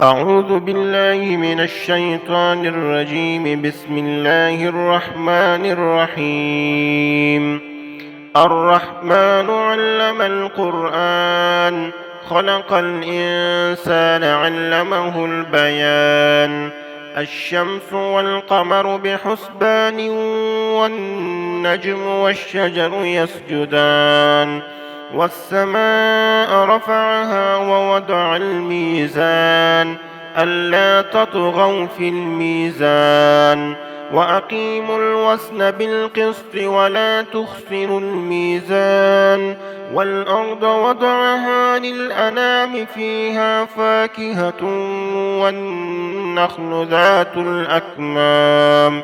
أعوذ بالله من الشيطان الرجيم. بسم الله الرحمن الرحيم. الرحمن علم القرآن، خلق الإنسان علمه البيان. الشمس والقمر بحسبان، والنجم والشجر يسجدان. والسماء رفعها ووضع الميزان، ألا تطغوا في الميزان، وأقيموا الوزن بالقسط ولا تخسروا الميزان. والأرض وضعها للأنام، فيها فاكهة والنخل ذات الأكمام،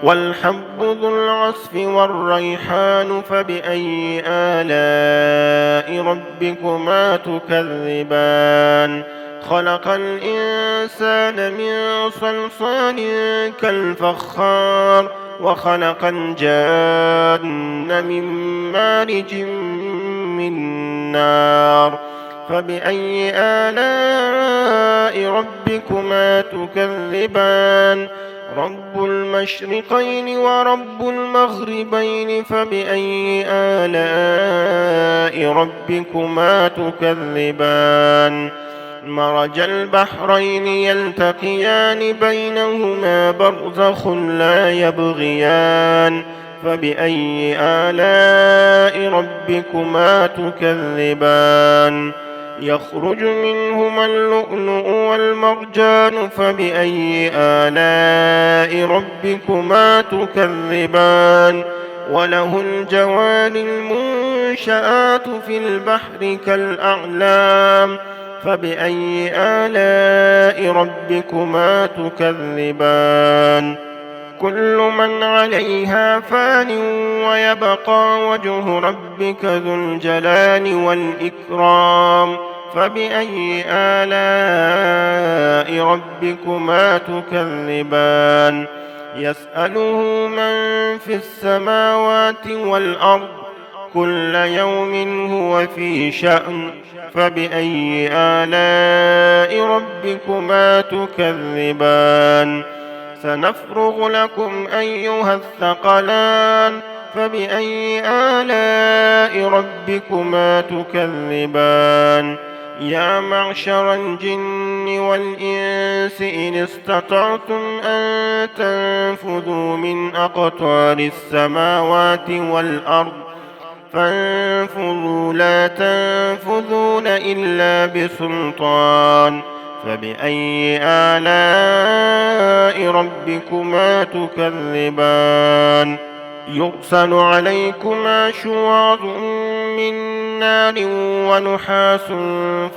والحب ذو العصف والريحان. فبأي آلاء ربكما تكذبان؟ خلق الإنسان من صلصال كالفخار، وخلق الجان من مارج من نار. فبأي آلاء ربكما تكذبان؟ رب المشرقين ورب المغربين. فبأي آلاء ربكما تكذبان؟ مرج البحرين يلتقيان، بينهما برزخ لا يبغيان. فبأي آلاء ربكما تكذبان؟ يخرج منهما اللؤلؤ والمرجان. فبأي آلاء ربكما تكذبان؟ وله الجوار المنشآت في البحر كالأعلام. فبأي آلاء ربكما تكذبان؟ كل من عليها فان، ويبقى وجه ربك ذو الجلال والإكرام. فبأي آلاء ربكما تكذبان؟ يسأله من في السماوات والأرض، كل يوم هو في شأن. فبأي آلاء ربكما تكذبان؟ سنفرغ لكم أيها الثقلان. فبأي آلاء ربكما تكذبان؟ يا معشر الجن والإنس، إن استطعتم أن تنفذوا من أقطار السماوات والأرض فانفذوا، لا تنفذون إلا بسلطان. فبأي آلاء ربكما تكذبان؟ يرسل عليكما شواظ من نار ونحاس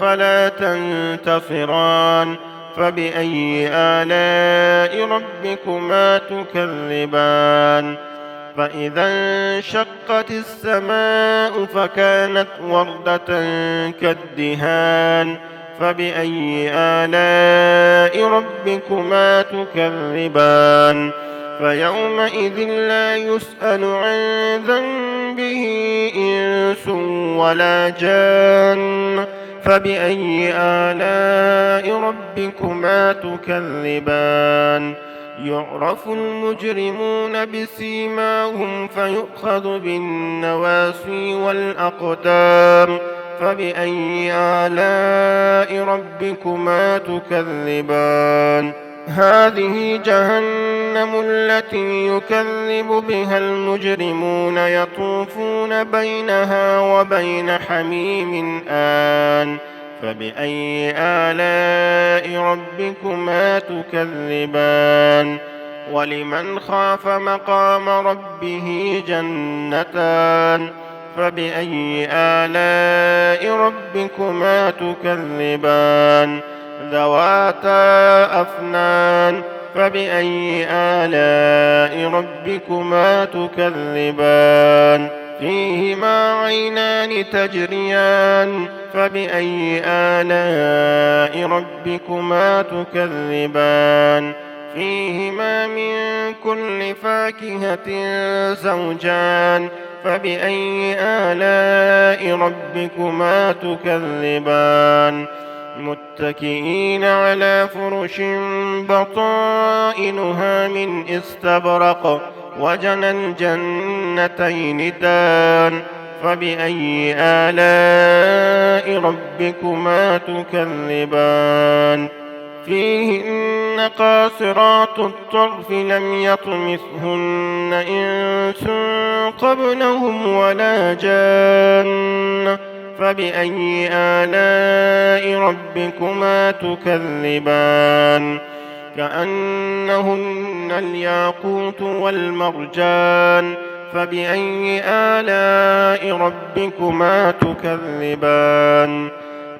فلا تنتصران. فبأي آلاء ربكما تكذبان؟ فإذا انشقت السماء فكانت وردة كالدهان. فبأي آلاء ربكما تكذبان؟ فيومئذ لا يسأل عن ذنبه إنس ولا جان. فبأي آلاء ربكما تكذبان؟ يعرف المجرمون بسيماهم، فيؤخذ بالنواصي والأقدام. فبأي آلاء ربكما تكذبان؟ هذه جهنم التي يكذب بها المجرمون، يطوفون بينها وبين حميم آن. فبأي آلاء ربكما تكذبان؟ ولمن خاف مقام ربه جنتان. فبأي آلاء ربكما تكذبان؟ ذواتا أفنان. فبأي آلاء ربكما تكذبان؟ فيهما عينان تجريان. فبأي آلاء ربكما تكذبان؟ فيهما من كل فاكهة زوجان. فبأي آلاء ربكما تكذبان؟ متكئين على فرش بطائنها من استبرق وجنى الجنتين دان فبأي آلاء ربكما تكذبان فيهن قاصرات الطرف لم يطمثهن إنس قبلهم ولا جان فبأي آلاء ربكما تكذبان كأنهن الياقوت والمرجان فبأي آلاء ربكما تكذبان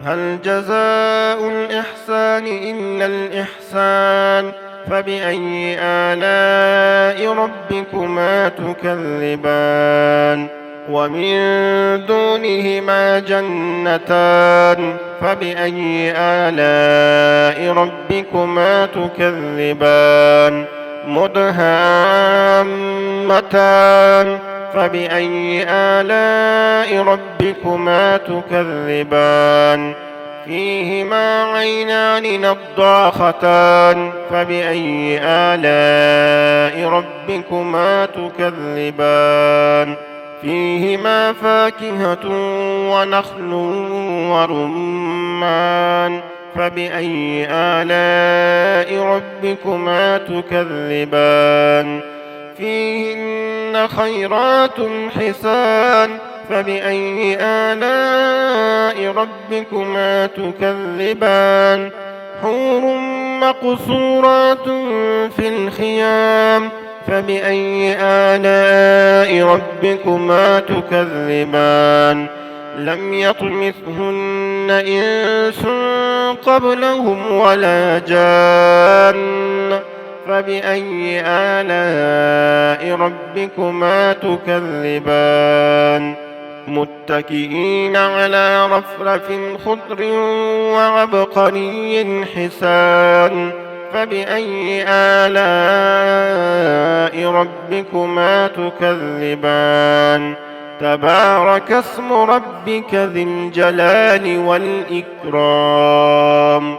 هل جزاء الإحسان إلا الإحسان فبأي آلاء ربكما تكذبان ومن دونهما جنتان فبأي آلاء ربكما تكذبان مدهامتان فبأي آلاء ربكما تكذبان فيهما عينان نضاختان فبأي آلاء ربكما تكذبان فيهما فاكهة ونخل ورمان فبأي آلاء ربكما تكذبان فيهن خيرات حسان فبأي آلاء ربكما تكذبان حور مقصورات في الخيام فبأي آلاء ربكما تكذبان لم يطمثهن إنس قبلهم ولا جان فبأي آلاء ربكما تكذبان متكئين على رفرف خضر وعبقري حسان فبأي آلاء ربكما تكذبان تبارك اسم ربك ذي الجلال والإكرام